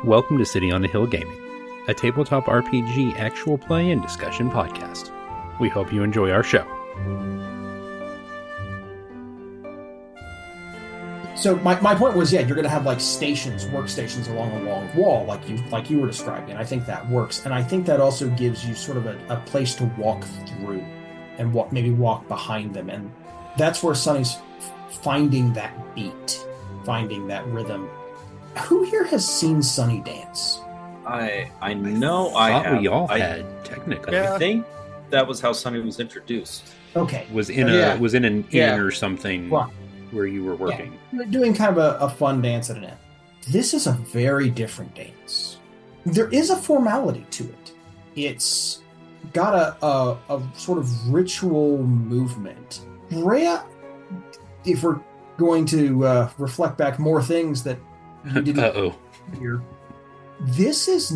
Welcome to City on a Hill Gaming, a tabletop RPG actual play and discussion podcast. We hope you enjoy our show. So my point was, yeah, you're going to have like workstations along a long wall, like you were describing. And I think that works, and I think that also gives you sort of a place to walk through, and maybe walk behind them, and that's where Sonny's finding that beat, finding that rhythm. Who here has seen Sonny dance? I know I have. We all had, technically. I think that was how Sonny was introduced. Okay, was in an inn or something. Right. Where you were working. Yeah, doing kind of a fun dance at an inn. This is a very different dance. There is a formality to it. It's got a sort of ritual movement. Rhea, if we're going to reflect back more things that we didn't hear, this is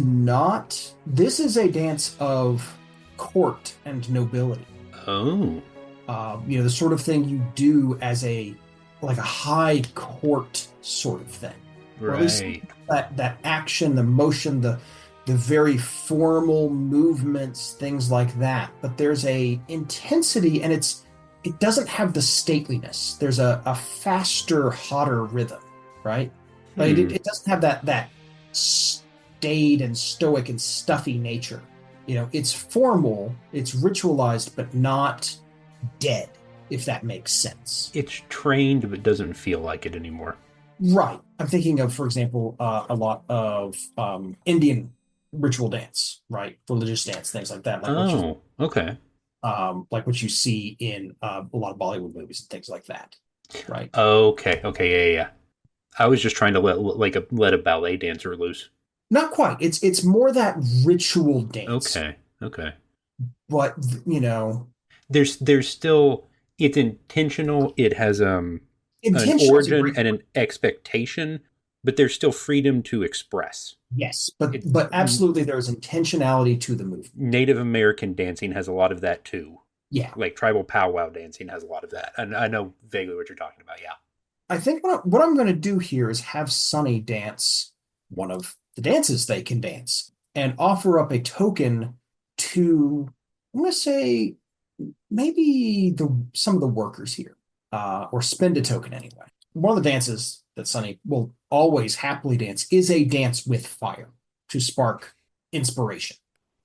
a dance of court and nobility. Oh. The sort of thing you do as a high court sort of thing. Right. Or at least that action, the motion, the very formal movements, things like that. But there's a intensity, and it doesn't have the stateliness. There's a faster, hotter rhythm, right? Like it doesn't have that staid and stoic and stuffy nature. It's formal, it's ritualized, but not dead, if that makes sense. It's trained, but doesn't feel like it anymore. Right. I'm thinking of, for example, a lot of Indian ritual dance, right? Religious dance, things like that. Okay. Like what you see in a lot of Bollywood movies and things like that, right? Okay, yeah. I was just trying to let a ballet dancer loose. Not quite. It's more that ritual dance. Okay. But there's still, it's intentional. It has an origin and an expectation, but there's still freedom to express. Yes, but absolutely there's intentionality to the movement. Native American dancing has a lot of that too. Yeah. Like tribal powwow dancing has a lot of that. And I know vaguely what you're talking about, yeah. I think what I'm going to do here is have Sonny dance one of the dances they can dance and offer up a token to, I'm going to say, maybe some of the workers here, or spend a token anyway. One of the dances that Sonny will always happily dance is a dance with fire to spark inspiration.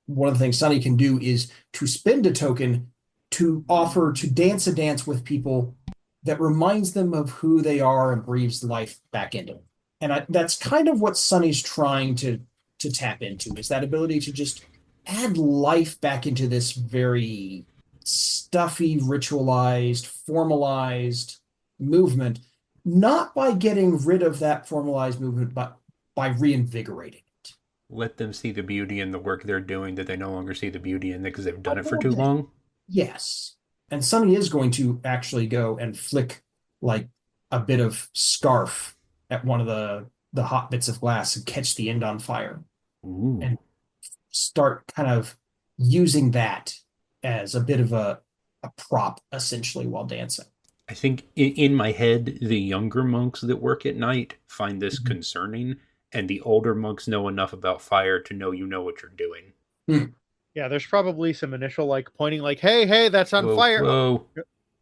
One of the things Sonny can do is to spend a token to offer to dance a dance with people that reminds them of who they are and breathes life back into them. And that's kind of what Sonny's trying to tap into, is that ability to just add life back into this very stuffy, ritualized, formalized movement, not by getting rid of that formalized movement, but by reinvigorating it. Let them see the beauty in the work they're doing that they no longer see the beauty in it because they've done it for too long. Yes. And Sonny is going to actually go and flick like a bit of scarf at one of the hot bits of glass and catch the end on fire. Ooh. And start kind of using that as a bit of a prop, essentially, while dancing. I think in my head, the younger monks that work at night find this concerning, and the older monks know enough about fire to know you know what you're doing. Yeah, there's probably some initial pointing hey, that's on fire. Whoa.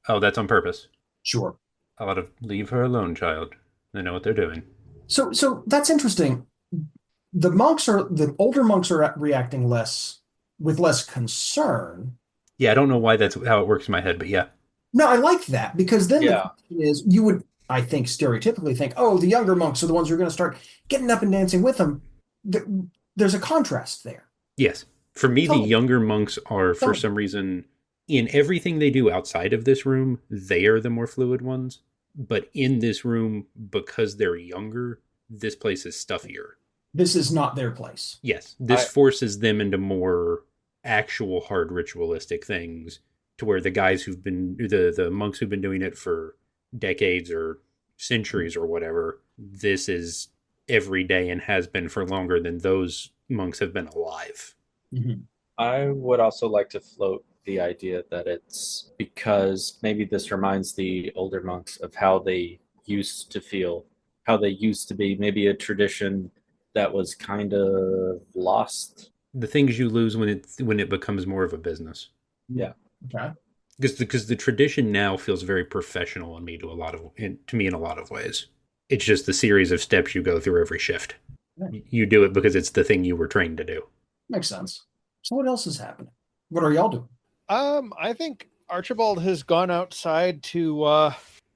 Oh, that's on purpose. Sure. I ought to leave her alone, child. They know what they're doing. So that's interesting. The older monks are reacting with less concern. Yeah, I don't know why that's how it works in my head, but yeah. No, I like that, because then the question is, you would, I think, stereotypically think, oh, the younger monks are the ones who are going to start getting up and dancing with them. There's a contrast there. Yes. For me, the younger monks are, for some reason, in everything they do outside of this room, they are the more fluid ones. But in this room, because they're younger, this place is stuffier. This is not their place. Yes. This forces them into more actual hard ritualistic things, to where the guys who've been, the monks who've been doing it for decades or centuries or whatever, this is every day and has been for longer than those monks have been alive. Mm-hmm. I would also like to float the idea that it's because maybe this reminds the older monks of how they used to feel, how they used to be, maybe a tradition that was kind of lost. The things you lose when it becomes more of a business. Yeah. Okay. Because the tradition now feels very professional to me in a lot of ways. It's just the series of steps you go through every shift. Yeah. You do it because it's the thing you were trained to do. Makes sense. So what else is happening? What are y'all doing? I think Archibald has gone outside to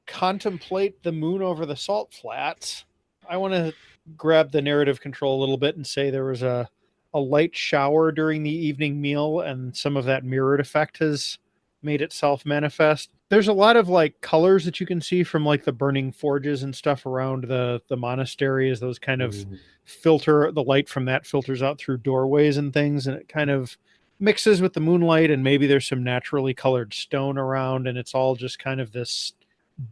contemplate the moon over the salt flats. I want to grab the narrative control a little bit and say there was a light shower during the evening meal, and some of that mirrored effect has made itself manifest. There's a lot of like colors that you can see from like the burning forges and stuff around the monastery, as those kind of filter, the light from that filters out through doorways and things, and it kind of mixes with the moonlight, and maybe there's some naturally colored stone around, and it's all just kind of this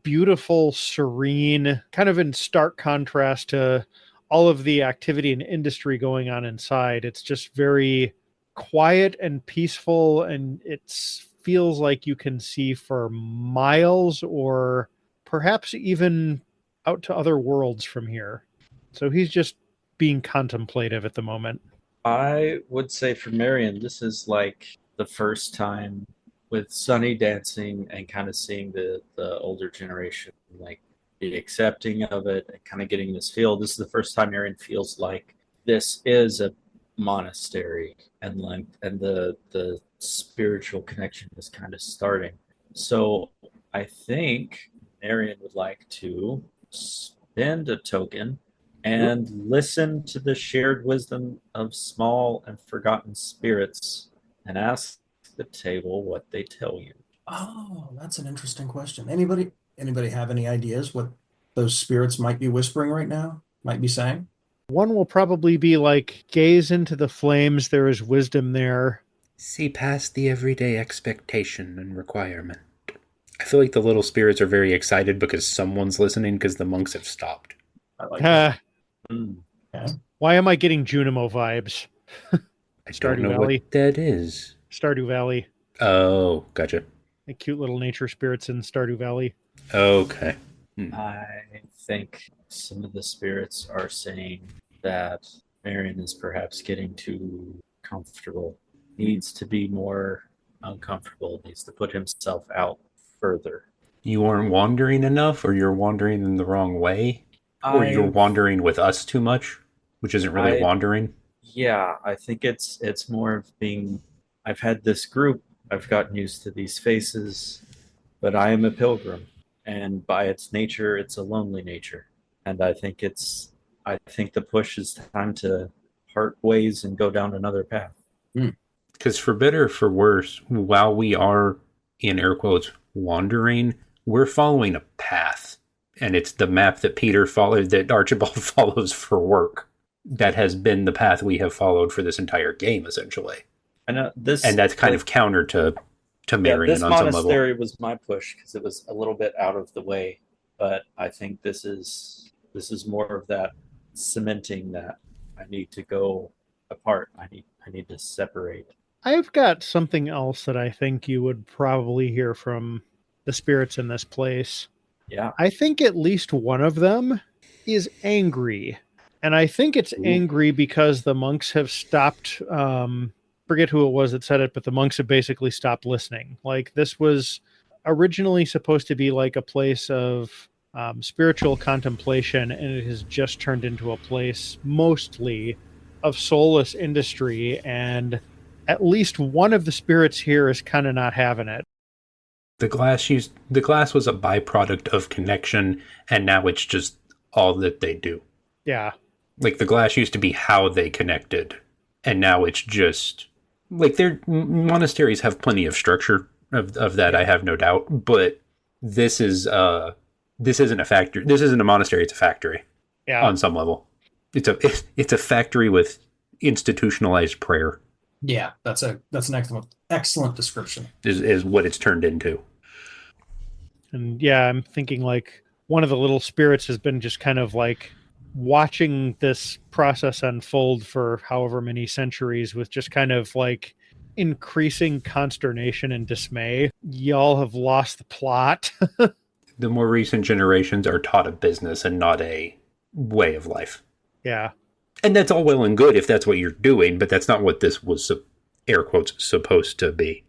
beautiful, serene, kind of in stark contrast to all of the activity and industry going on inside. It's just very quiet and peaceful, and it feels like you can see for miles or perhaps even out to other worlds from here. So he's just being contemplative at the moment. I would say for Marion, this is like the first time with Sunny dancing and kind of seeing the older generation like be accepting of it and kind of getting this feel. This is the first time Marion feels like this is a monastery, and like the spiritual connection is kind of starting. So I think Marion would like to spend a token and listen to the shared wisdom of small and forgotten spirits and ask the table what they tell you. Oh, that's an interesting question. Anybody have any ideas what those spirits might be whispering right now? Might be saying? One will probably be like, gaze into the flames, there is wisdom there. See past the everyday expectation and requirement. I feel like the little spirits are very excited because someone's listening because the monks have stopped. I like that. Okay. Why am I getting Junimo vibes? I Stardew don't know Valley. what that is. Stardew Valley. Oh, gotcha. The cute little nature spirits in Stardew Valley. Okay. I think some of the spirits are saying that Marion is perhaps getting too comfortable, needs to be more uncomfortable, needs to put himself out further. You aren't wandering enough, or you're wandering in the wrong way, or you're wandering with us too much, which isn't really wandering. Yeah, I think it's more of being, I've had this group, I've gotten used to these faces, but I am a pilgrim, and by its nature, it's a lonely nature. And I think the push is time to part ways and go down another path. Because for better or for worse, while we are, in air quotes, wandering, we're following a path. And it's the map that Peter followed, that Archibald follows for work. That has been the path we have followed for this entire game, essentially. I know this, and that's kind of counter to Marion this on some level. This monastery was my push because it was a little bit out of the way, but I think this is more of that cementing that I need to go apart. I need to separate. I've got something else that I think you would probably hear from the spirits in this place. Yeah. I think at least one of them is angry. And I think it's angry because the monks have stopped, forget who it was that said it, but the monks have basically stopped listening. Like, this was originally supposed to be like a place of spiritual contemplation, and it has just turned into a place mostly of soulless industry, and at least one of the spirits here is kind of not having it. The glass was a byproduct of connection, and now it's just all that they do. Yeah. Like, the glass used to be how they connected, and now it's just like, their monasteries have plenty of structure of that, I have no doubt, but this isn't a factory. This isn't a monastery, it's a factory. Yeah. On some level. It's a factory with institutionalized prayer. Yeah, that's an excellent description. Is what it's turned into. And yeah, I'm thinking like one of the little spirits has been just kind of like watching this process unfold for however many centuries with just kind of like increasing consternation and dismay. Y'all have lost the plot. The more recent generations are taught a business and not a way of life. Yeah. And that's all well and good if that's what you're doing, but that's not what this was, air quotes, supposed to be.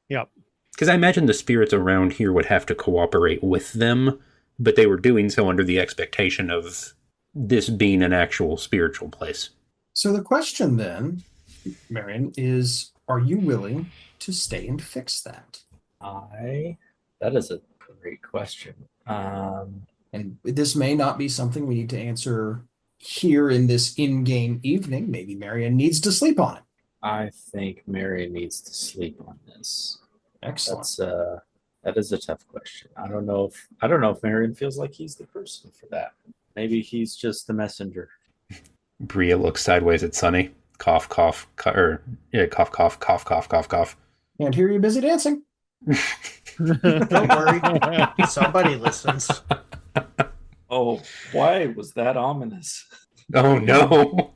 Yep. Because I imagine the spirits around here would have to cooperate with them, but they were doing so under the expectation of this being an actual spiritual place. So the question then, Marion, is are you willing to stay and fix that? That is a great question. And this may not be something we need to answer here in this in-game evening. Maybe Marion needs to sleep on it. I think Marion needs to sleep on this. Excellent. That is a tough question. I don't know if Marion feels like he's the person for that. Maybe he's just the messenger. Bria looks sideways at Sunny. Cough, cough, cough, cough, cough, cough, cough. And here you're busy dancing. Don't worry. Somebody listens. Oh, why was that ominous? Oh, no.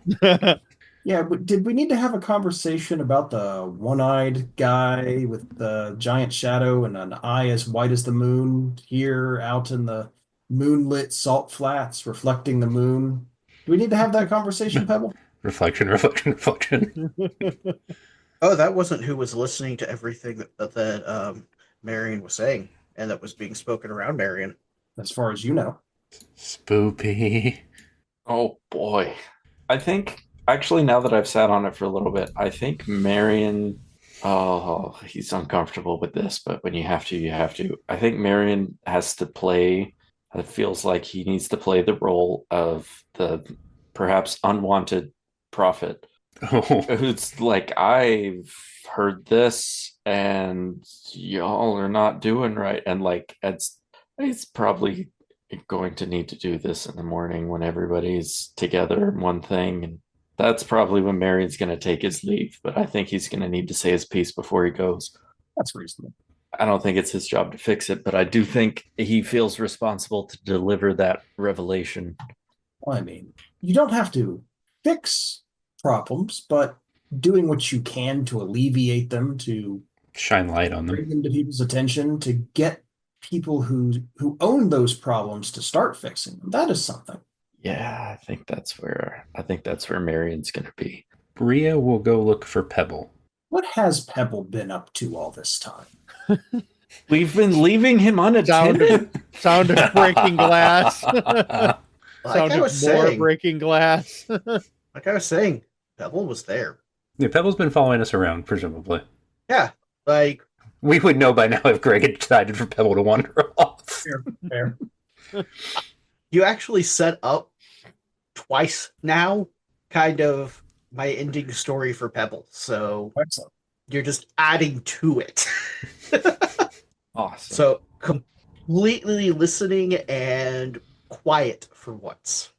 Yeah, but did we need to have a conversation about the one-eyed guy with the giant shadow and an eye as white as the moon here out in the moonlit salt flats reflecting the moon? Do we need to have that conversation, Pebble? Reflection. Oh, that wasn't who was listening to everything that Marion was saying and that was being spoken around Marion. As far as you know. Spoopy. Oh boy. I think actually now that I've sat on it for a little bit, I think Marion he's uncomfortable with this, but when you have to, you have to. I think Marion has to play it feels like he needs to play the role of the perhaps unwanted prophet. Oh. Who's like, I've heard this and y'all are not doing right. And like, it's probably going to need to do this in the morning when everybody's together in one thing. And that's probably when Marion's going to take his leave. But I think he's going to need to say his piece before he goes. That's reasonable. I don't think it's his job to fix it, but I do think he feels responsible to deliver that revelation. Well, I mean, you don't have to fix problems, but doing what you can to alleviate them, to shine light on bring them to people's attention, to get people who own those problems to start fixing them. That is something. Yeah, I think that's where Marion's going to be. Bria will go look for Pebble. What has Pebble been up to all this time? We've been leaving him unattended. Sound of breaking glass. Like Sound I of was more saying, breaking glass. like I was saying, Pebble was there. Yeah, Pebble's been following us around, presumably. Yeah, like We would know by now if Greg had decided for Pebble to wander off. Fair. you actually set up twice now, kind of my ending story for Pebble. So Excellent. you're just adding to it. Awesome. So completely listening and quiet for once.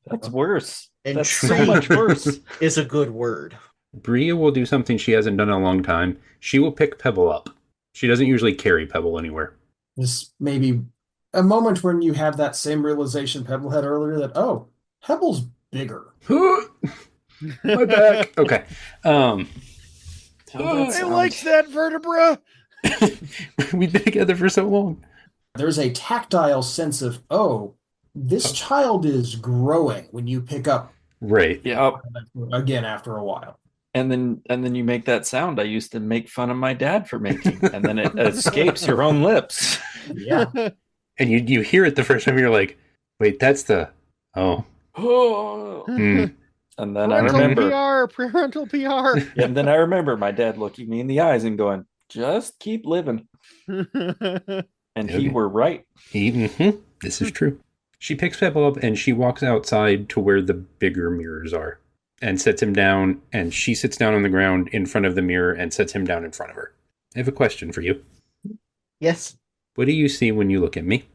That's worse. And That's so much worse. is a good word. Bria will do something she hasn't done in a long time. She will pick Pebble up. She doesn't usually carry Pebble anywhere. This may be a moment when you have that same realization Pebble had earlier that, oh, Pebble's bigger. My back. Okay. I like that vertebra. We've been together for so long. There's a tactile sense of, oh, this child is growing when you pick up Right. Yeah. again after a while. And then you make that sound I used to make fun of my dad for making, and then it escapes your own lips. Yeah. And you hear it the first time, you're like, wait, that's the... Oh. And then I remember Parental PR. and then I remember my dad looking me in the eyes and going, just keep living. And he were right. This is true. She picks Pebble up and she walks outside to where the bigger mirrors are and sets him down, and she sits down on the ground in front of the mirror and sets him down in front of her. I have a question for you. Yes. What do you see when you look at me?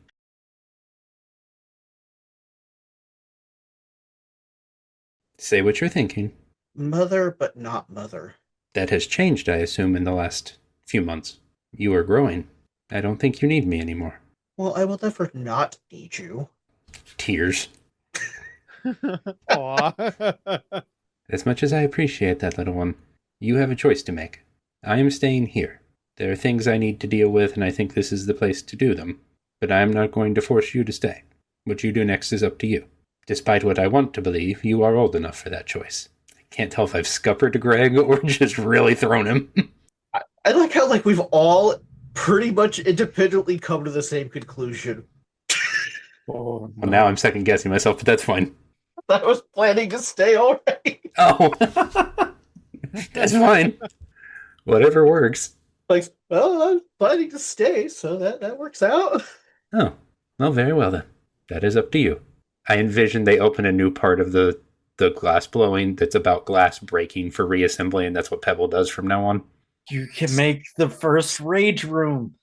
Say what you're thinking. Mother, but not mother. That has changed, I assume, in the last few months. You are growing. I don't think you need me anymore. Well, I will never not need you. Tears. Aw. As much as I appreciate that, little one, you have a choice to make. I am staying here. There are things I need to deal with, and I think this is the place to do them. But I am not going to force you to stay. What you do next is up to you. Despite what I want to believe, you are old enough for that choice. I can't tell if I've scuppered Greg or just really thrown him. I like how we've all pretty much independently come to the same conclusion. Oh, Well, now I'm second guessing myself, but that's fine. I was planning to stay already. Oh, that's fine. Whatever works. Well, I'm planning to stay, so that works out. Oh, well, very well then. That is up to you. I envision they open a new part of the glass blowing that's about glass breaking for reassembly, and that's what Pebble does from now on. you can make the first rage room.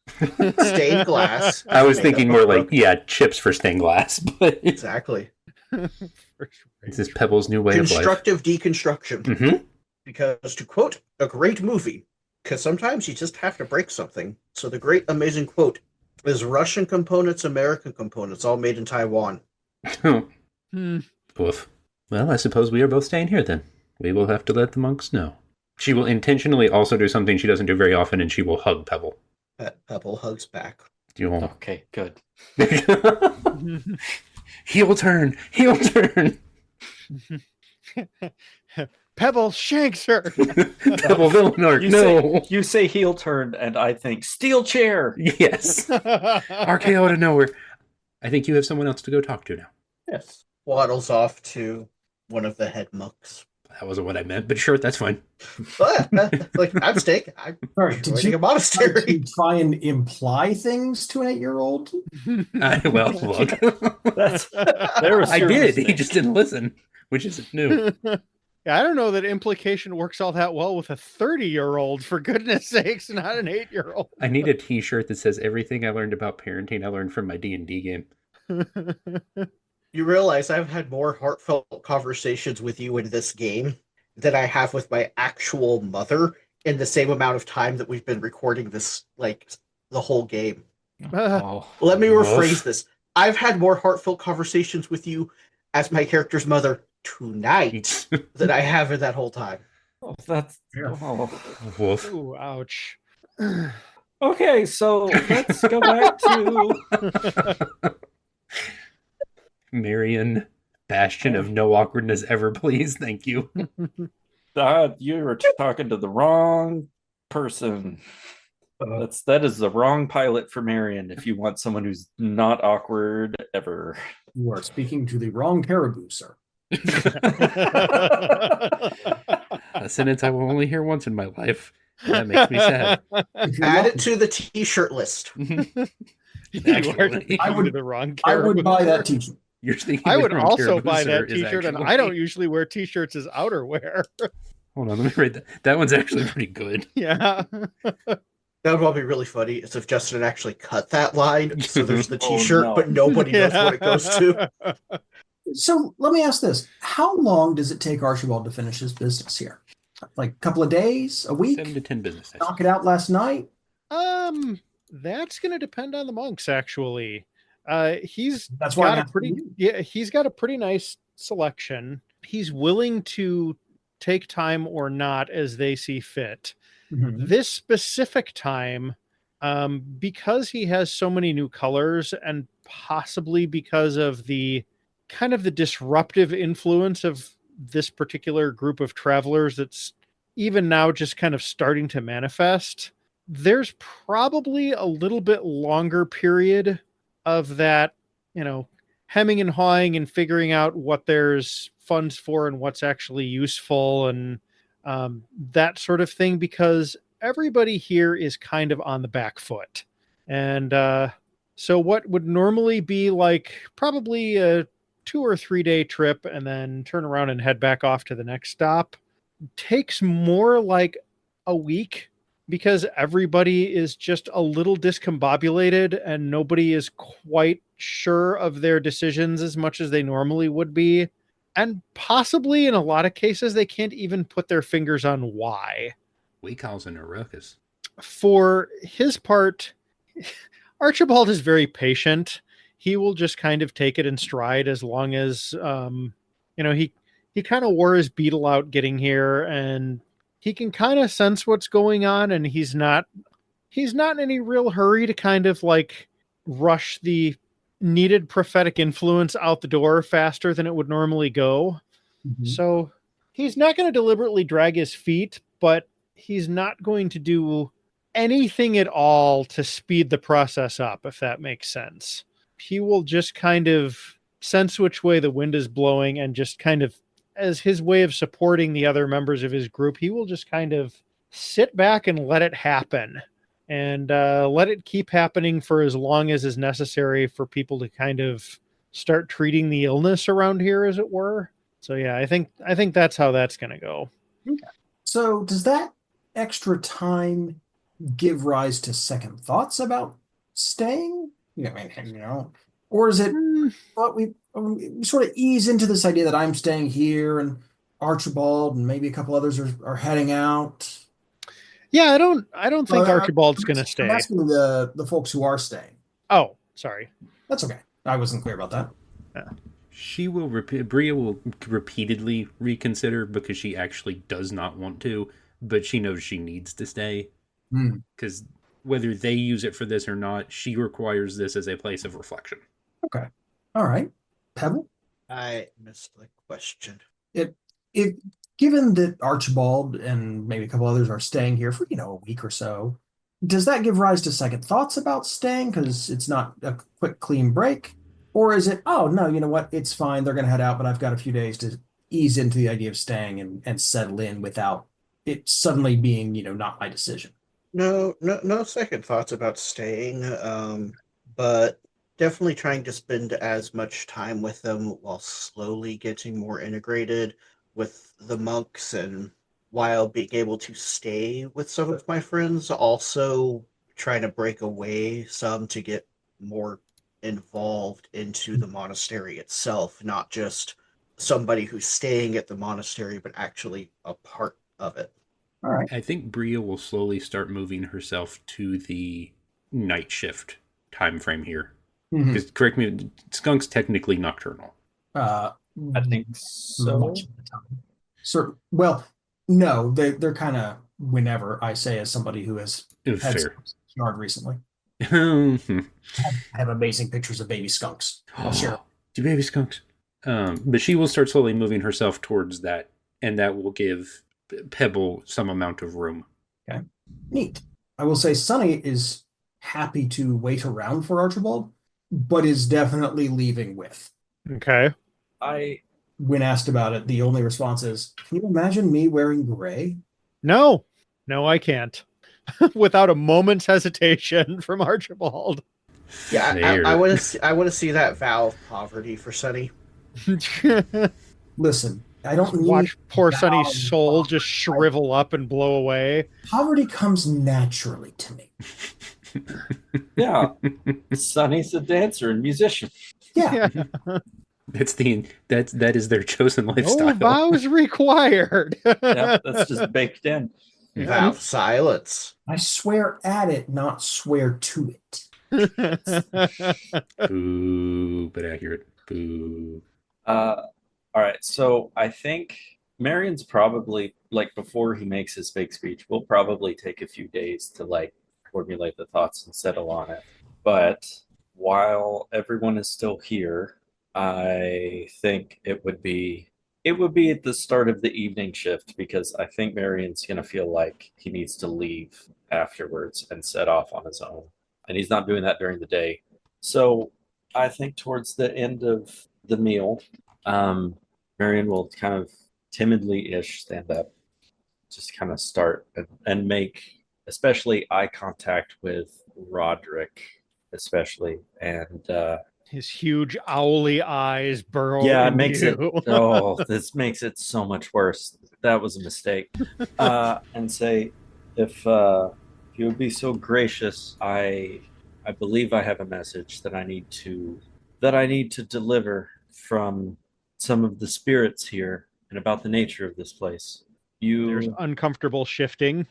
Stained glass. I was Made thinking up more of like, chips for stained glass, but Exactly. this is Pebble's new way of life. Constructive deconstruction. Mm-hmm. Because to quote a great movie, because sometimes you just have to break something. So the great amazing quote is Russian components, American components, all made in Taiwan. Oof. Well, I suppose we are both staying here then. We will have to let the monks know. She will intentionally also do something she doesn't do very often, and she will hug Pebble. Pebble hugs back. You won't. Okay, good. Heel turn! Heel turn! Pebble shanks her. Pebble villain arc, no! You say heel turn, and I think steel chair. Yes! RKO out of nowhere. I think you have someone else to go talk to now. Yes. Waddles off to one of the head monks. That wasn't what I meant, but sure, that's fine. I'm staying. I'm Sorry, joining did a you monastery. try and imply things to an 8-year-old? Well, look. There was I your did. mistake. He just didn't listen, which isn't new. Yeah, I don't know that implication works all that well with a 30-year-old, for goodness sakes, not an 8-year-old. I need a t-shirt that says everything I learned about parenting I learned from my D&D game. You realize I've had more heartfelt conversations with you in this game than I have with my actual mother in the same amount of time that we've been recording this, the whole game. Oh, Let me rephrase Woof. this. I've had more heartfelt conversations with you as my character's mother tonight than I have in that whole time. that's Yeah. Woof. Ooh, ouch. okay. So let's go back to Marion, bastion of no awkwardness ever, please. Thank you. you were talking to the wrong person. That is the wrong pilot for Marion. If you want someone who's not awkward ever. You are speaking to the wrong caribou, sir. A sentence I will only hear once in my life. That makes me sad. If you're Add not- it to the t-shirt list. You are Actually, I would- the wrong I would caribou. buy that t-shirt. You're thinking I the would wrong also caribou, buy sir, that is t-shirt, and actually- I don't usually wear t-shirts as outerwear. Hold on, let me read that. That one's actually pretty good. Yeah. That would be really funny is if Justin actually cut that line. So there's the Oh, t-shirt, no. but nobody knows what it goes to. So let me ask this. How long does it take Archibald to finish his business here? Like a couple of days, a week? 7 to 10 business days. Knock it out last night? That's going to depend on the monks, actually. He's That's why I'm got a asking pretty you. he's got a pretty nice selection. He's willing to take time or not as they see fit. Mhm. This specific time, because he has so many new colors, and possibly because of the kind of the disruptive influence of this particular group of travelers that's even now just kind of starting to manifest, there's probably a little bit longer period of that, hemming and hawing and figuring out what there's funds for and what's actually useful and that sort of thing, because everybody here is kind of on the back foot. And so what would normally be like probably a 2 or 3 day trip and then turn around and head back off to the next stop takes more like a week, because everybody is just a little discombobulated and nobody is quite sure of their decisions as much as they normally would be. And possibly in a lot of cases, they can't even put their fingers on why. We causing a ruckus. For his part, Archibald is very patient. He will just kind of take it in stride as long as, he kind of wore his beetle out getting here, and he can kind of sense what's going on, and he's not in any real hurry to kind of like rush the needed prophetic influence out the door faster than it would normally go. Mhm. So he's not going to deliberately drag his feet, but he's not going to do anything at all to speed the process up, if that makes sense. He will just kind of sense which way the wind is blowing and just kind of, as his way of supporting the other members of his group, he will just kind of sit back and let it happen and let it keep happening for as long as is necessary for people to kind of start treating the illness around here, as it were. So yeah, I think that's how that's going to go. Okay. So does that extra time give rise to second thoughts about staying? Or is it? But we sort of ease into this idea that I'm staying here and Archibald and maybe a couple others are heading out. Yeah, I don't think Archibald's going to I'm stay. asking the folks who are staying. Oh, sorry. That's okay. I wasn't clear about that. Bria will repeatedly reconsider because she actually does not want to, but she knows she needs to stay. Because whether they use it for this or not, she requires this as a place of reflection. Okay. All right. Pebble? I missed the question. Given that Archibald and maybe a couple others are staying here for, a week or so, does that give rise to second thoughts about staying because it's not a quick, clean break? Or is it, oh, no, you know what? It's fine. They're going to head out, but I've got a few days to ease into the idea of staying and settle in without it suddenly being, not my decision. No second thoughts about staying, but definitely trying to spend as much time with them while slowly getting more integrated with the monks, and while being able to stay with some of my friends, also trying to break away some to get more involved into the monastery itself, not just somebody who's staying at the monastery, but actually a part of it. All right. I think Bria will slowly start moving herself to the night shift time frame here. Because correct me, skunk's technically nocturnal. I think so. Much of the time. Well, no, they're kind of whenever I say as somebody who has had Fair. yard recently. I I have amazing pictures of baby skunks. I'll share. Do baby skunks. But she will start slowly moving herself towards that, and that will give Pebble some amount of room. Okay. Neat. I will say Sunny is happy to wait around for Archibald, but is definitely leaving with. Okay. When asked about it, the only response is, can you imagine me wearing gray? No, I can't. Without a moment's hesitation from Archibald. Yeah, I want to see that vow of poverty for Sunny. Listen, I don't need watch poor vow Sunny's soul poverty. just shrivel up and blow away. Poverty comes naturally to me. Yeah, Sunny's a dancer and musician. Yeah. That is their chosen lifestyle. No vows required. Yeah, that's just baked in. Vow of silence. I swear at it, not swear to it. Boo, but accurate. Boo. All right, so I think Marion's probably, before he makes his big speech, will probably take a few days to formulate the thoughts and settle on it. But while everyone is still here, I think it would be at the start of the evening shift, because I think Marion's going to feel like he needs to leave afterwards and set off on his own. And he's not doing that during the day. So I think towards the end of the meal, Marion will kind of timidly-ish stand up, just kind of start and make especially eye contact with Roderick, especially. And his huge owly eyes burrow. Yeah, it into makes you. this makes it so much worse. That was a mistake. And say, if you would be so gracious, I believe I have a message that I need to deliver from some of the spirits here and about the nature of this place. There's uncomfortable shifting.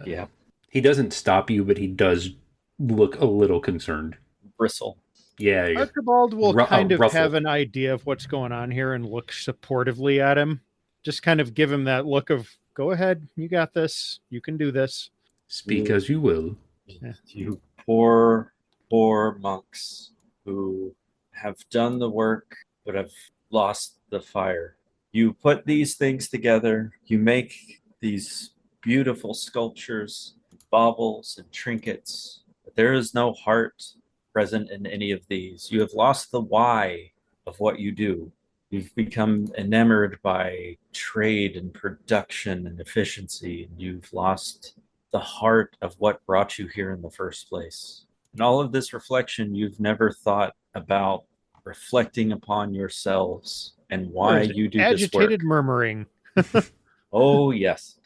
Yeah. He doesn't stop you, but he does look a little concerned. Bristle. Yeah. Archibald will kind of ruffle. have an idea of what's going on here and look supportively at him. Just kind of give him that look of, go ahead, you got this, you can do this. Speak as you will. You poor monks who have done the work but have lost the fire. You put these things together, you make these beautiful sculptures, baubles, and trinkets, but there is no heart present in any of these. You have lost the why of what you do. You've become enamored by trade and production and efficiency, and you've lost the heart of what brought you here in the first place. In all of this reflection, you've never thought about reflecting upon yourselves and why There's you do this work. agitated murmuring. Oh, yes.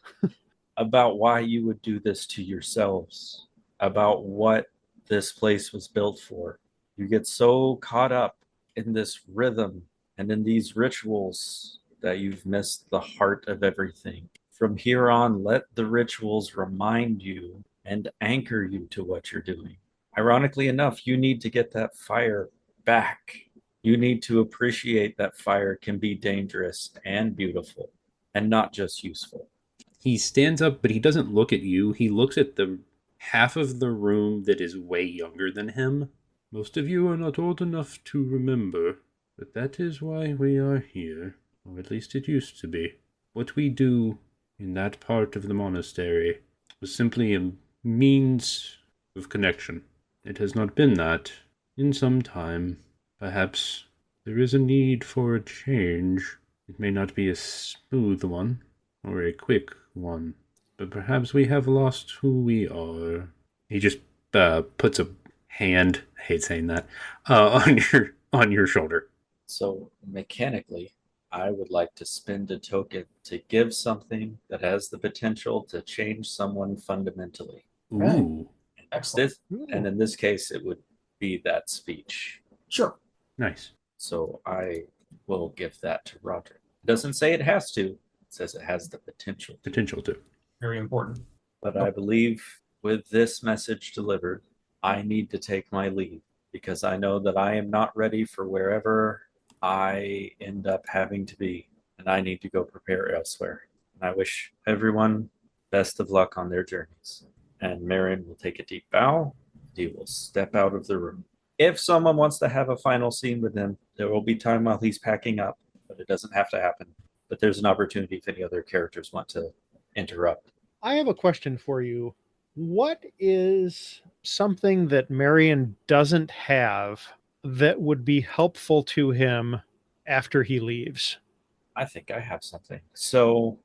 About why you would do this to yourselves, about what this place was built for. You get so caught up in this rhythm and in these rituals that you've missed the heart of everything. From here on, let the rituals remind you and anchor you to what you're doing. Ironically enough, you need to get that fire back. You need to appreciate that fire can be dangerous and beautiful and not just useful. He stands up, but he doesn't look at you. He looks at the half of the room that is way younger than him. Most of you are not old enough to remember, but that is why we are here, or at least it used to be. What we do in that part of the monastery was simply a means of connection. It has not been that in some time. Perhaps there is a need for a change. It may not be a smooth one, or a quick one, but perhaps we have lost who we are. He just puts a hand, I hate saying that, on your shoulder. So mechanically, I would like to spend a token to give something that has the potential to change someone fundamentally. Ooh, Excellent. And in this case, it would be that speech. Sure. nice. So I will give that to Roger. It doesn't say it has to. It says it has the potential. Potential to. Very important. But I believe with this message delivered, I need to take my leave because I know that I am not ready for wherever I end up having to be, and I need to go prepare elsewhere. And I wish everyone best of luck on their journeys. And Marion will take a deep bow. He will step out of the room. If someone wants to have a final scene with him, there will be time while he's packing up, but it doesn't have to happen. But there's an opportunity if any other characters want to interrupt. I have a question for you. What is something that Marion doesn't have that would be helpful to him after he leaves? I think I have something. So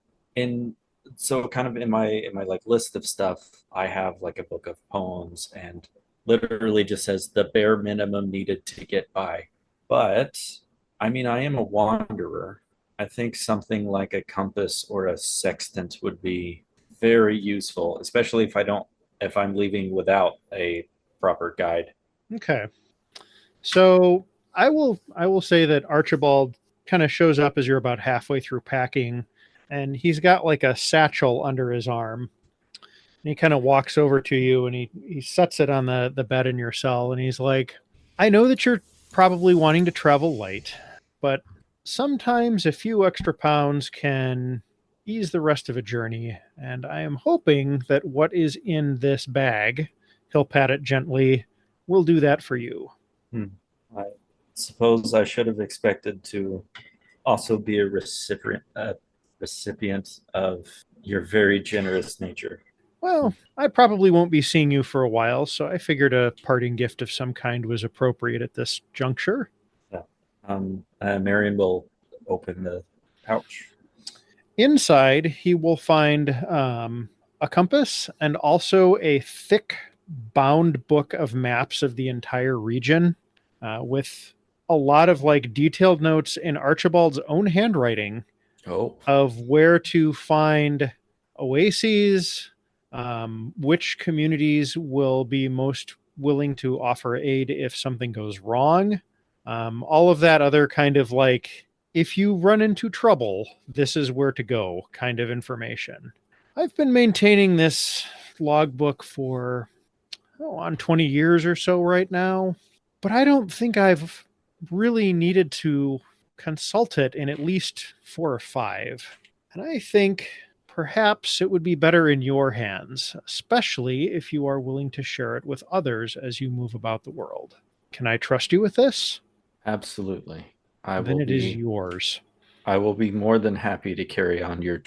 kind of in my like list of stuff, I have like a book of poems and literally just says the bare minimum needed to get by. But I mean, I am a wanderer. I think something like a compass or a sextant would be very useful, especially if I'm leaving without a proper guide. Okay. So I will say that Archibald kind of shows up as you're about halfway through packing, and he's got like a satchel under his arm. And he kind of walks over to you and he sets it on the bed in your cell, and he's like, I know that you're probably wanting to travel light, but sometimes a few extra pounds can ease the rest of a journey, and I am hoping that what is in this bag, he'll pat it gently, will do that for you. I suppose I should have expected to also be a recipient of your very generous nature. Well, I probably won't be seeing you for a while, so I figured a parting gift of some kind was appropriate at this juncture. Marion will open the pouch. Inside, he will find a compass and also a thick bound book of maps of the entire region with a lot of like detailed notes in Archibald's own handwriting of where to find oases, which communities will be most willing to offer aid if something goes wrong. All of that other kind of like, if you run into trouble, this is where to go kind of information. I've been maintaining this logbook for on 20 years or so right now, but I don't think I've really needed to consult it in at least 4 or 5. And I think perhaps it would be better in your hands, especially if you are willing to share it with others as you move about the world. Can I trust you with this? Absolutely. Then it is yours. I will be more than happy to carry on your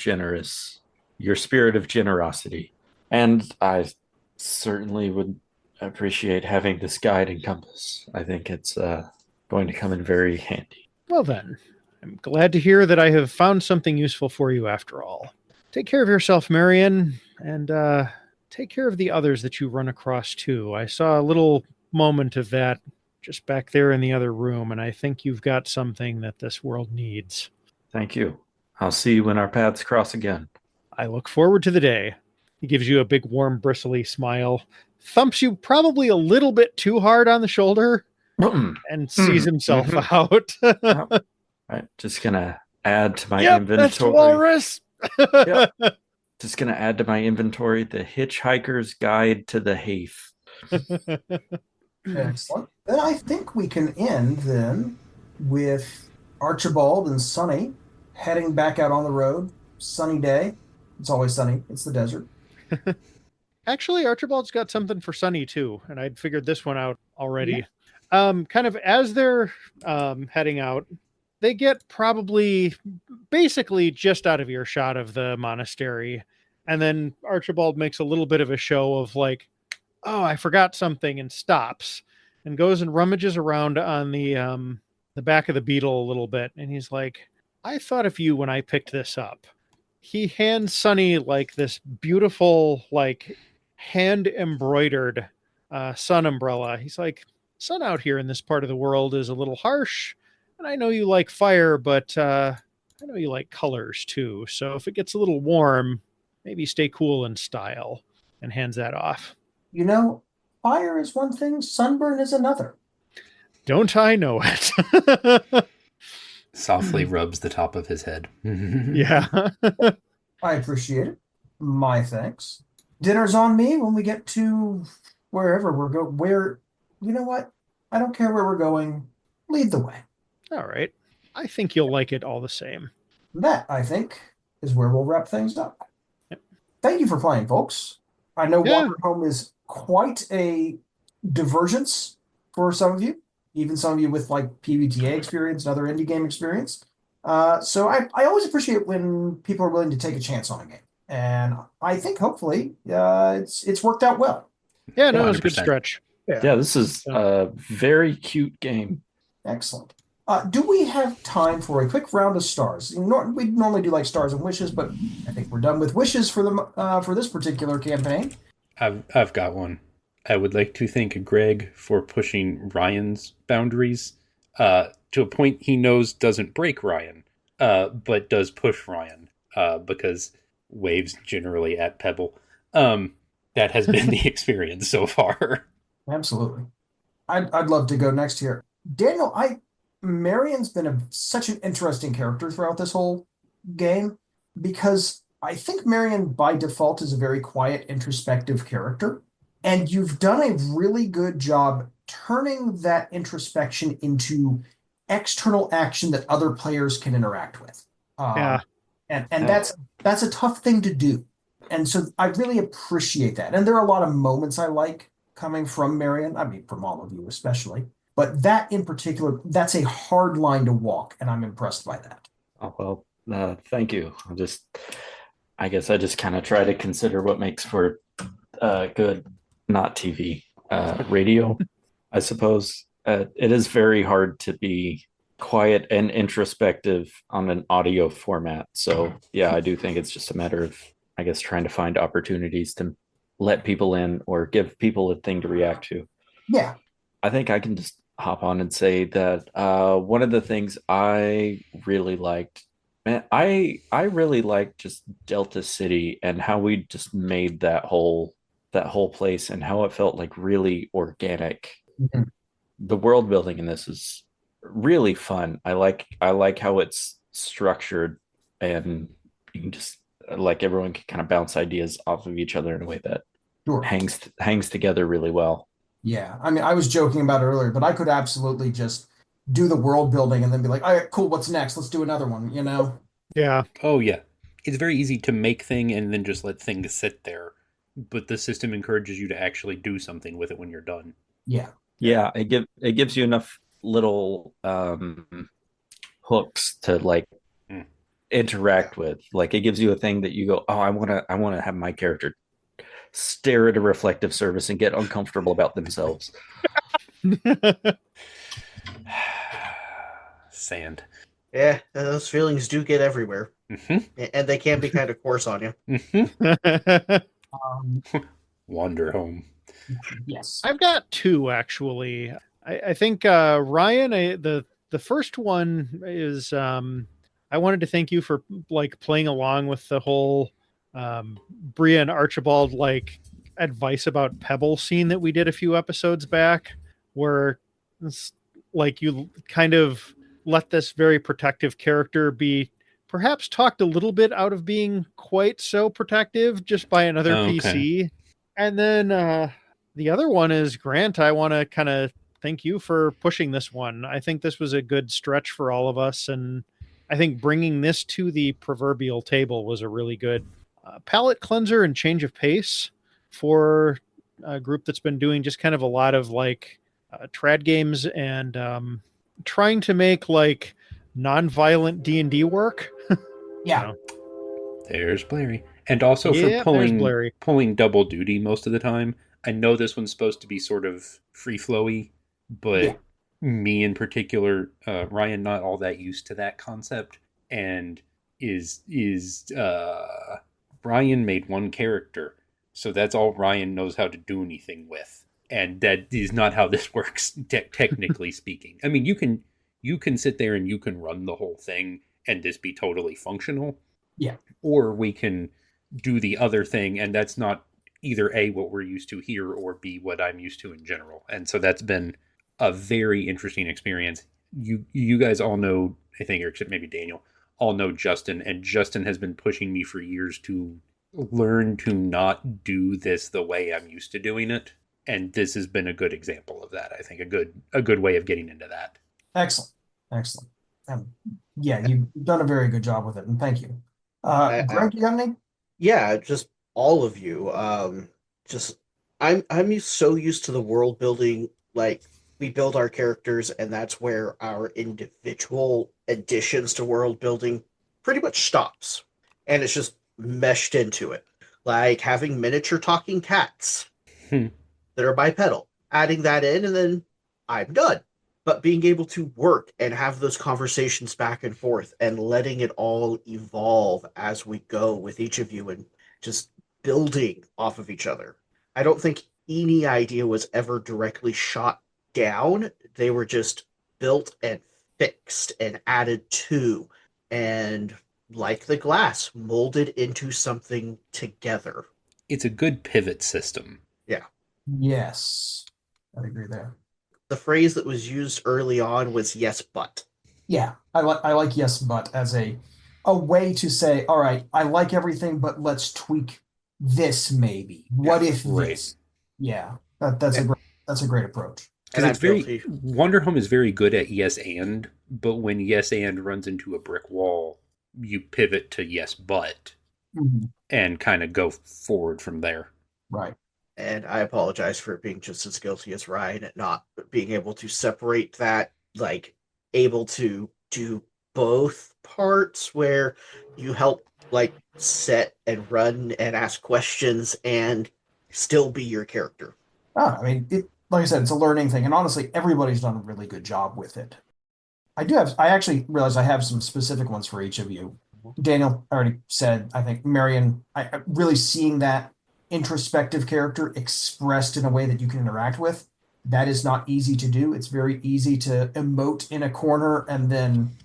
spirit of generosity. And I certainly would appreciate having this guide and compass. I think it's going to come in very handy. Well then, I'm glad to hear that I have found something useful for you after all. Take care of yourself, Marion, and take care of the others that you run across too. I saw a little moment of that just back there in the other room, and I think you've got something that this world needs. Thank you. I'll see you when our paths cross again. I look forward to the day. He gives you a big, warm, bristly smile, thumps you probably a little bit too hard on the shoulder, and sees himself out. Right. Just going to add to my Yep, inventory. that's Walrus. Yep. Just going to add to my inventory the Hitchhiker's Guide to the Heath. Excellent. Then I think we can end then with Archibald and Sunny heading back out on the road. Sunny day. It's always sunny. It's the desert. Actually, Archibald's got something for Sunny too, and I'd figured this one out already. Yeah. Kind of as they're heading out, they get probably basically just out of earshot of the monastery, and then Archibald makes a little bit of a show of like, oh, I forgot something, and stops and goes and rummages around on the back of the beetle a little bit, and he's like, I thought of you when I picked this up. He hands Sunny like this beautiful, like hand embroidered sun umbrella. He's like, sun out here in this part of the world is a little harsh, and I know you like fire, but I know you like colors too. So if it gets a little warm, maybe stay cool in style. And hands that off. You know, fire is one thing, sunburn is another. Don't I know it? Softly rubs the top of his head. Yeah. I appreciate it. My thanks. Dinner's on me when we get to wherever we're going. You know what? I don't care where we're going. Lead the way. All right. I think you'll like it all the same. That, I think, is where we'll wrap things up. Yep. Thank you for playing, folks. I know Wanderhome is quite a divergence for some of you, even some of you with like PBTA experience and other indie game experience. So I always appreciate when people are willing to take a chance on a game. And I think hopefully it's worked out well. Yeah, no, it was a good 100%. stretch. Yeah, this is a very cute game. Excellent. Do we have time for a quick round of stars? We normally do like stars and wishes, but I think we're done with wishes for this particular campaign. I've got one. I would like to thank Greg for pushing Ryan's boundaries to a point he knows doesn't break Ryan, but does push Ryan because waves generally at Pebble. That has been the experience so far. Absolutely. I'd love to go next here. Daniel, Marion's been such an interesting character throughout this whole game because I think Marion by default is a very quiet, introspective character. And you've done a really good job turning that introspection into external action that other players can interact with. And that's a tough thing to do. And so I really appreciate that. And there are a lot of moments I like coming from Marion. I mean, from all of you especially. But that in particular, that's a hard line to walk, and I'm impressed by that. Oh, well, thank you. I guess I just kind of try to consider what makes for good, not TV, radio, I suppose. It is very hard to be quiet and introspective on an audio format. So, yeah, I do think it's just a matter of, I guess, trying to find opportunities to let people in or give people a thing to react to. Yeah. I think I can just hop on and say that one of the things I really liked, man, I really liked just Delta City and how we just made that whole place and how it felt like really organic. Mm-hmm. The world building in this is really fun. I like how it's structured and you can just like everyone can kind of bounce ideas off of each other in a way that hangs together really well. Yeah, I mean, I was joking about it earlier, but I could absolutely just do the world building and then be like, all right, cool, what's next? Let's do another one, you know? Yeah. Oh, yeah. It's very easy to make thing and then just let things sit there. But the system encourages you to actually do something with it when you're done. Yeah. Yeah, it gives you enough little hooks to like Mm. interact with. Like it gives you a thing that you go, oh, I wanna have my character stare at a reflective surface and get uncomfortable about themselves. Sand. Yeah, those feelings do get everywhere, Mm-hmm. and they can be kind of coarse on you. Mm-hmm. Um, Wanderhome. yes. I've got two actually. I think Ryan, the first one is I wanted to thank you for like playing along with the whole Bria and Archibald like advice about Pebble scene that we did a few episodes back, where it's like you kind of let this very protective character be perhaps talked a little bit out of being quite so protective just by another Okay. PC. And then the other one is Grant. I want to kind of thank you for pushing this one. I think this was a good stretch for all of us. And I think bringing this to the proverbial table was a really good palate cleanser and change of pace for a group that's been doing just kind of a lot of like trad games and trying to make like non-violent D&D work. Yeah. There's Blairy. And also Yeah, for there's pulling Blairy. double duty most of the time. I know this one's supposed to be sort of free flowy, but Yeah. me in particular, Ryan, not all that used to that concept, and is Bryan made one character, so that's all Ryan knows how to do anything with, and that is not how this works technically speaking. I mean, you can sit there and you can run the whole thing and this be totally functional. Yeah. Or we can do the other thing, and that's not either A, what we're used to here, or B, what I'm used to in general. And so that's been a very interesting experience. You guys all know, I think, or except maybe Daniel, all know Justin, and Justin has been pushing me for years to learn to not do this the way I'm used to doing it. And this has been a good example of that. I think a good way of getting into that. Excellent. Excellent. Yeah, you've done a very good job with it, and thank you. I, Greg, you got any? Yeah, just all of you. Just I'm so used to the world building. Like we build our characters, and that's where our individual additions to world building pretty much stops, and it's just meshed into it. Like having miniature talking cats Hmm. that are bipedal, adding that in, and then I'm done. But being able to work and have those conversations back and forth and letting it all evolve as we go with each of you and just building off of each other. I don't think any idea was ever directly shot down. They were just built and fixed and added to, and like the glass, molded into something together. It's a good pivot system. Yeah. Yes, I'd agree there. The phrase that was used early on was yes, but. Yeah, I like yes, but as a way to say, all right, I like everything, but let's tweak this maybe. What if Right. this? Yeah, that's a great approach. Because And it's I'm very guilty. Wanderhome is very good at yes and, but when yes and runs into a brick wall, you pivot to yes but Mhm. and kind of go forward from there. Right. And I apologize for being just as guilty as Ryan at not being able to separate that, like able to do both parts where you help like set and run and ask questions and still be your character. I mean, like I said, it's a learning thing, and honestly, everybody's done a really good job with it. I actually realize I have some specific ones for each of you. Daniel already said, I think Marion, I really seeing that introspective character expressed in a way that you can interact with. That is not easy to do. It's very easy to emote in a corner and then,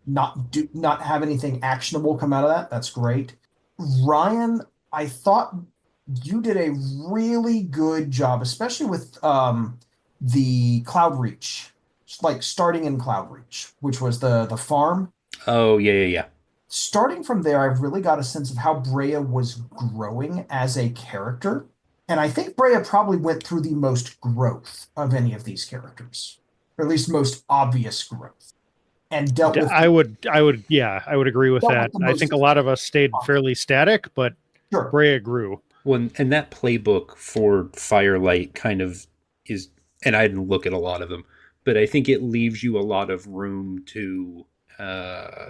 not have anything actionable come out of that. That's great. Ryan, I thought you did a really good job, especially with the Cloud Reach, like starting in Cloud Reach, which was the farm. Oh, yeah. Starting from there, I've really got a sense of how Brea was growing as a character. And I think Brea probably went through the most growth of any of these characters, or at least most obvious growth, and dealt with I would agree with Dealt that. with the I most think a lot of us stayed fairly static, but sure. Brea grew. Well, and that playbook for Firelight kind of is and I didn't look at a lot of them, but I think it leaves you a lot of room to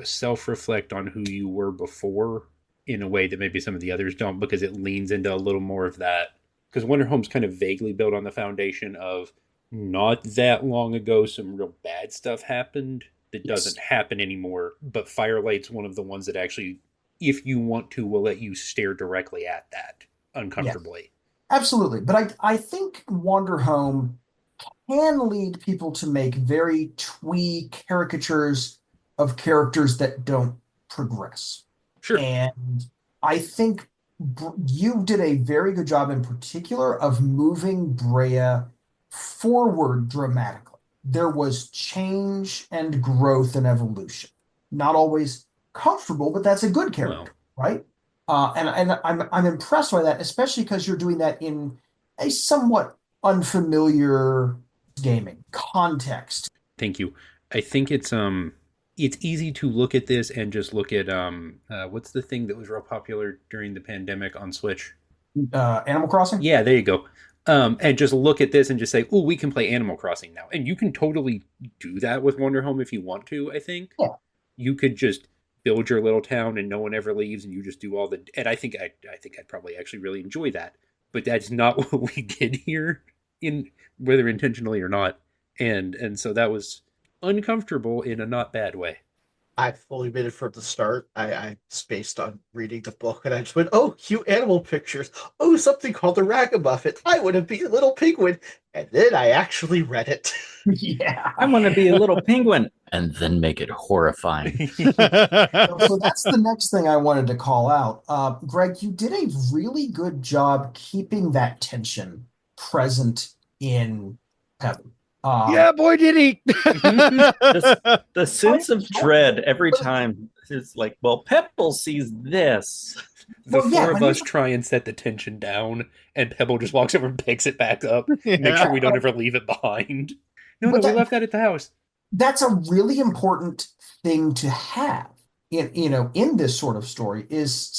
self-reflect on who you were before in a way that maybe some of the others don't, because it leans into a little more of that. Because Wanderhome's kind of vaguely built on the foundation of not that long ago some real bad stuff happened that doesn't happen anymore, but Firelight's one of the ones that actually, if you want to, will let you stare directly at that uncomfortably. Absolutely. But I think Wanderhome can lead people to make very twee caricatures of characters that don't progress. Sure. And I think you did a very good job in particular of moving Brea forward dramatically. There was change and growth and evolution. Not always comfortable, but that's a good character, right? And I'm impressed by that, especially because you're doing that in a somewhat unfamiliar gaming context. Thank you. I think it's easy to look at this and just look at what's the thing that was real popular during the pandemic on Switch? Animal Crossing? Yeah, there you go. And just look at this and just say, oh, we can play Animal Crossing now. And you can totally do that with Wanderhome if you want to, I think. Yeah. You could just build your little town and no one ever leaves and you just do all the... And I think I'd probably actually really enjoy that. But that's not what we did here, in whether intentionally or not. And so that was uncomfortable in a not bad way. I fully admitted from the start, I spaced on reading the book, and I just went, oh, cute animal pictures. Oh, something called the Ragamuffin. I want to be a little penguin. And then I actually read it. Yeah. I want to be a little penguin, and then make it horrifying. So that's the next thing I wanted to call out. Greg, you did a really good job keeping that tension present in Pebble. Yeah, boy, did he. The sense of dread every time is like, well, Pebble sees this. The Well, yeah, four of when us try and set the tension down, and Pebble just walks over and picks it back up. Make Yeah. sure we don't ever leave it behind. No, But we that- left that at the house. That's a really important thing to have in this sort of story is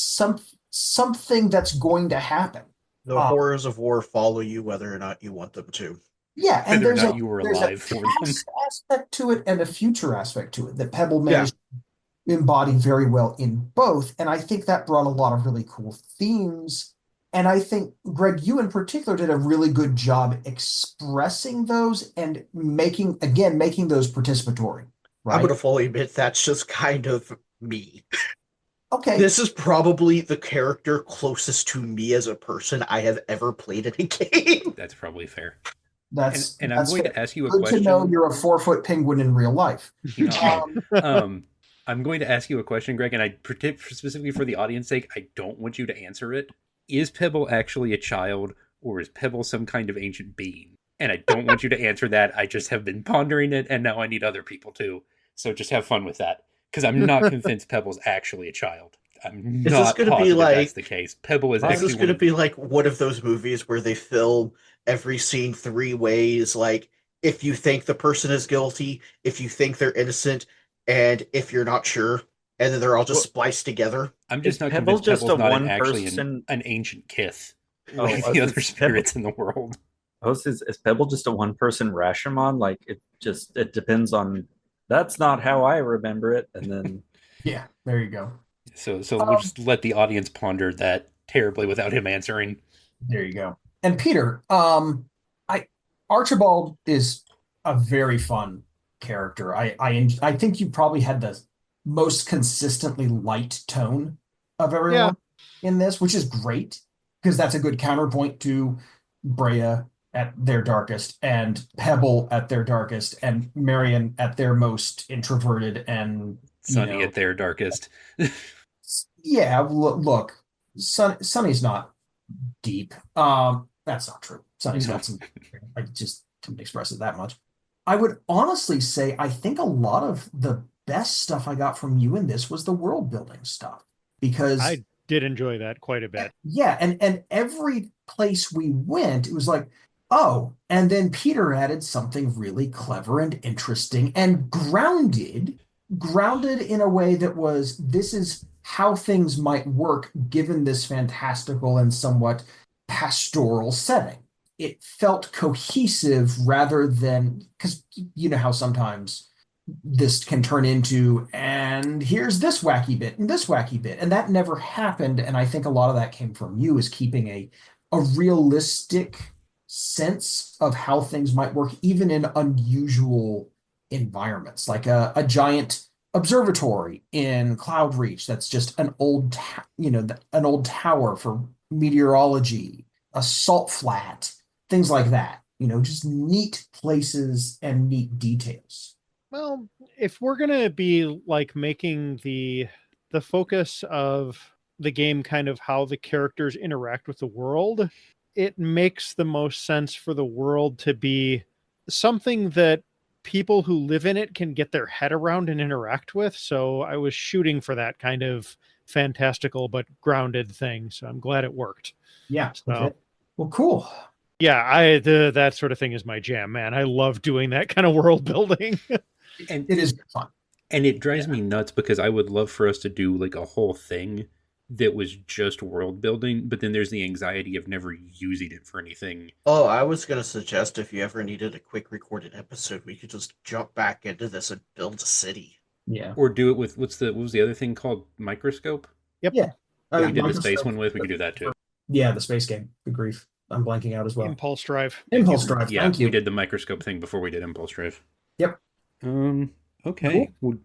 something that's going to happen. The horrors of war follow you whether or not you want them to. Yeah, and Whether or there's not you were alive for them. past aspect to it and a future aspect to it that Pebble managed to embody very well in both. And I think that brought a lot of really cool themes. And I think, Greg, you in particular did a really good job expressing those and making those participatory. Right? I'm going to fully admit that's just kind of me. Okay. This is probably the character closest to me as a person I have ever played in a game. That's probably fair. That's And I'm going to ask you a good question. to know you're a 4-foot penguin in real life. You know, I'm going to ask you a question, Greg, and I specifically for the audience sake, I don't want you to answer it. Is Pebble actually a child, or is Pebble some kind of ancient being? And I don't want you to answer that. I just have been pondering it, and now I need other people too. So just have fun with that, because I'm not convinced Pebble's actually a child. I'm Is not this going to be positive like that's the case. Pebble is Is actually this going to be like one of those movies where they film every scene 3 ways? Like, if you think the person is guilty, if you think they're innocent, and if you're not sure, and then they're all just spliced together. I'm just not Pebble convinced just Pebble's a not one actually person- an ancient kith Oh, like the other spirits in the world. Is Pebble just a one-person Rashomon? Like, it depends on... That's not how I remember it. And then... Yeah, there you go. So we'll just let the audience ponder that terribly without him answering. There you go. And Peter, Archibald is a very fun character. I think you probably had the most consistently light tone of everyone in this, which is great because that's a good counterpoint to Brea at their darkest and Pebble at their darkest and Marion at their most introverted and Sunny at their darkest. Yeah, look, Sunny's not deep. That's not true. Sunny's got some. I just couldn't express it that much. I would honestly say I think a lot of the best stuff I got from you in this was the world building stuff because I did enjoy that quite a bit. Yeah, and every place we went, it was like, oh, and then Peter added something really clever and interesting and grounded in a way that was, this is how things might work given this fantastical and somewhat pastoral setting. it felt cohesive rather than, because you know how sometimes this can turn into, and here's this wacky bit and this wacky bit, and that never happened. And I think a lot of that came from you, is keeping a realistic sense of how things might work, even in unusual environments, like a giant observatory in Cloud Reach that's just an old, an old tower for meteorology, a salt flat, things like that. Just neat places and neat details. Well, if we're gonna be like making the focus of the game kind of how the characters interact with the world, it makes the most sense for the world to be something that people who live in it can get their head around and interact with. So I was shooting for that kind of fantastical but grounded thing. So I'm glad it worked. Yeah. So, Okay. Well, cool. Yeah, that sort of thing is my jam, man. I love doing that kind of world building. And It is fun. And it drives me nuts because I would love for us to do like a whole thing that was just world building, but then there's the anxiety of never using it for anything. Oh, I was going to suggest if you ever needed a quick recorded episode, we could just jump back into this and build a city. Yeah. Or do it with what was the other thing called? Microscope? Yep. Yeah. We did the space one with. We could do that too. Yeah, the space game. Good grief. I'm blanking out as well. Impulse Drive. Impulse Drive. Yeah, Thank you. we did the microscope thing before we did Impulse Drive. Yep. Okay. Well,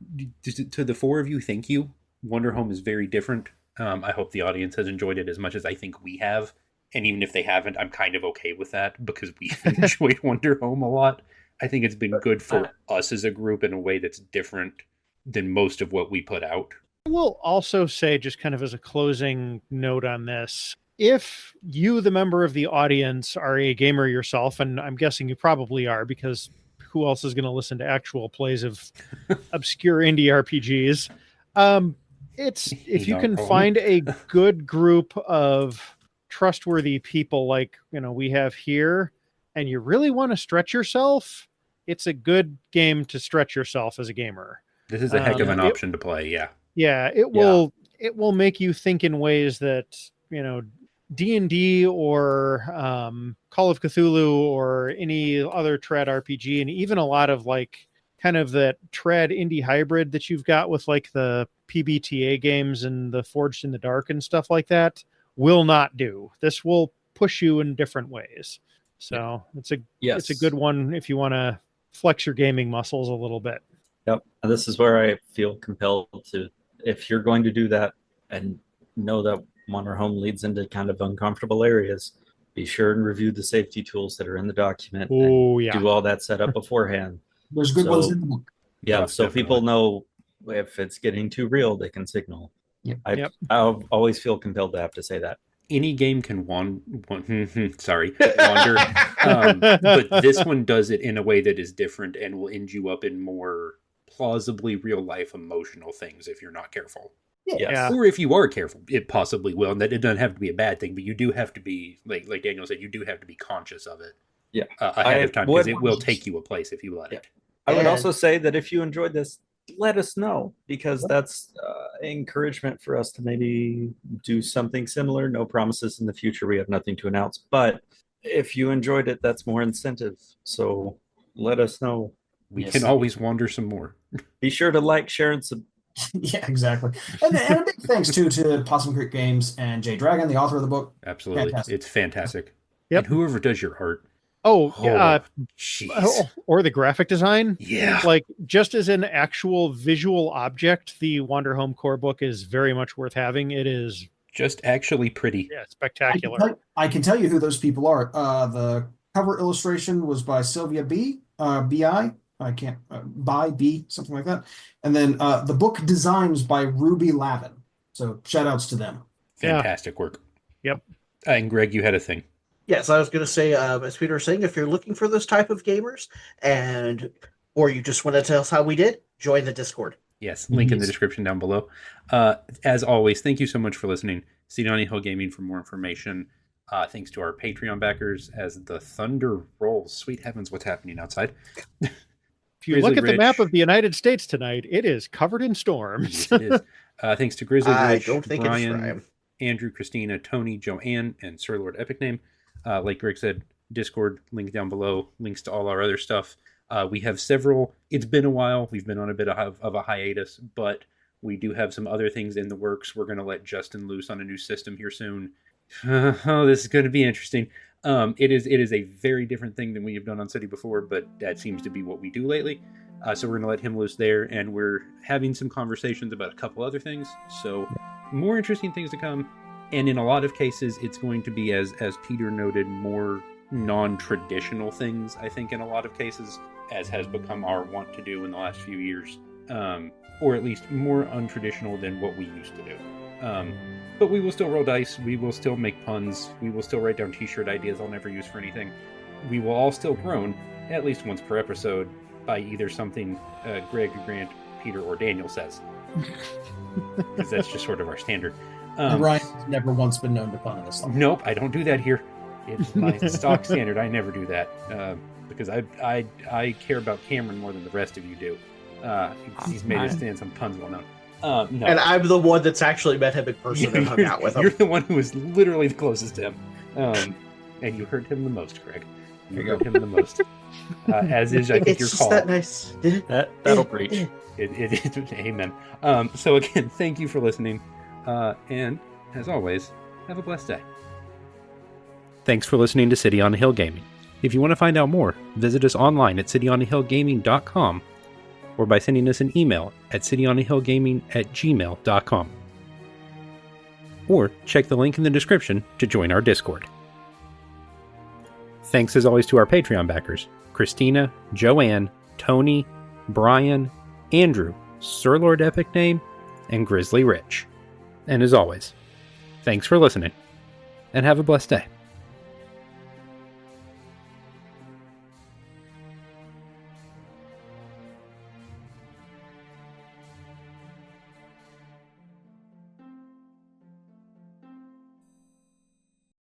to the four of you, thank you. Wanderhome is very different. I hope the audience has enjoyed it as much as I think we have. And even if they haven't, I'm kind of okay with that because we enjoyed Wanderhome a lot. I think it's been good for us as a group in a way that's different than most of what we put out. I will also say, just kind of as a closing note on this, if you, the member of the audience, are a gamer yourself, and I'm guessing you probably are, because who else is going to listen to actual plays of obscure indie RPGs? If you can find a good group of trustworthy people like we have here, and you really want to stretch yourself, it's a good game to stretch yourself as a gamer. This is a heck of an option to play. Yeah. It will make you think in ways that D&D or Call of Cthulhu or any other trad RPG, and even a lot of like kind of that trad indie hybrid that you've got with like the PBTA games and the Forged in the Dark and stuff like that, will not do. This will push you in different ways. So it's a good one if you want to flex your gaming muscles a little bit. Yep. And this is where I feel compelled to, if you're going to do that and know that Wanderhome leads into kind of uncomfortable areas, be sure and review the safety tools that are in the document. Do all that setup beforehand. There's good ones in the book. Yeah, Most so definitely. people know if it's getting too real, they can signal. Yep. I always feel compelled to have to say that. Any game can wander, but this one does it in a way that is different and will end you up in more plausibly real life emotional things if you're not careful. Yes. Or if you are careful, it possibly will. And that it doesn't have to be a bad thing, but you do have to be, like Daniel said, you do have to be conscious of it ahead of time, because it will take you a place if you let it. I would also say that if you enjoyed this, let us know, because that's encouragement for us to maybe do something similar. No promises in the future. We have nothing to announce. But if you enjoyed it, that's more incentive. So let us know. We can always wander some more. Be sure to like, share, and Yeah, exactly. And a big thanks too to Possum Creek Games and Jay Dragon, the author of the book. Absolutely. Fantastic. It's fantastic. Yep. And whoever does your art. Jeez. Or the graphic design. Yeah. Like, just as an actual visual object, the Wanderhome core book is very much worth having. It is just actually pretty. Yeah, spectacular. I can tell you who those people are. The cover illustration was by Sylvia B.I. I can't by B, something like that. And then the book designs by Ruby Lavin. So shout outs to them. Fantastic work. Yep. And Greg, you had a thing. Yes, I was going to say, as Peter was saying, if you're looking for those type of gamers, or you just want to tell us how we did, join the Discord. Yes, link in the description down below. As always, thank you so much for listening. See Donny Hill Gaming for more information. Thanks to our Patreon backers as the thunder rolls. Sweet heavens, what's happening outside? If you look at the map of the United States tonight, it is covered in storms. Yes, it is. Thanks to Grizzly Rich, I don't think Bryan, it's Ryan. Andrew, Christina, Tony, Joanne, and Sir Lord Epic Name. Like Greg said, Discord, link down below, links to all our other stuff. We have several. It's been a while. We've been on a bit of a hiatus, but we do have some other things in the works. We're going to let Justin loose on a new system here soon. Oh, this is going to be interesting. It is a very different thing than we have done on City before, but that seems to be what we do lately. So we're going to let him loose there, and we're having some conversations about a couple other things. So more interesting things to come. And in a lot of cases, it's going to be, as Peter noted, more non-traditional things, I think, in a lot of cases, as has become our want to do in the last few years. Or at least more untraditional than what we used to do. But we will still roll dice, we will still make puns, we will still write down t-shirt ideas I'll never use for anything. We will all still groan, at least once per episode, by either something Greg, Grant, Peter, or Daniel says. Because that's just sort of our standard. Ryan has never once been known to pun in this. Nope, I don't do that here. It's my stock standard. I never do that. Because I care about Cameron more than the rest of you do. He's made his stance on puns well known. No. And I'm the one that's actually met him in person and hung out with him. You're the one who is literally the closest to him. And you hurt him the most, Craig. You hurt him the most. As is, I think, it's your just call. that nice. That'll preach. Amen. So again, thank you for listening. And as always, have a blessed day. Thanks for listening to City on the Hill Gaming. If you want to find out more, visit us online at cityonthehillgaming.com or by sending us an email at cityonthehillgaming@gmail.com. Or check the link in the description to join our Discord. Thanks as always to our Patreon backers, Christina, Joanne, Tony, Bryan, Andrew, Sir Lord Epic Name, and Grizzly Rich. And as always, thanks for listening, and have a blessed day.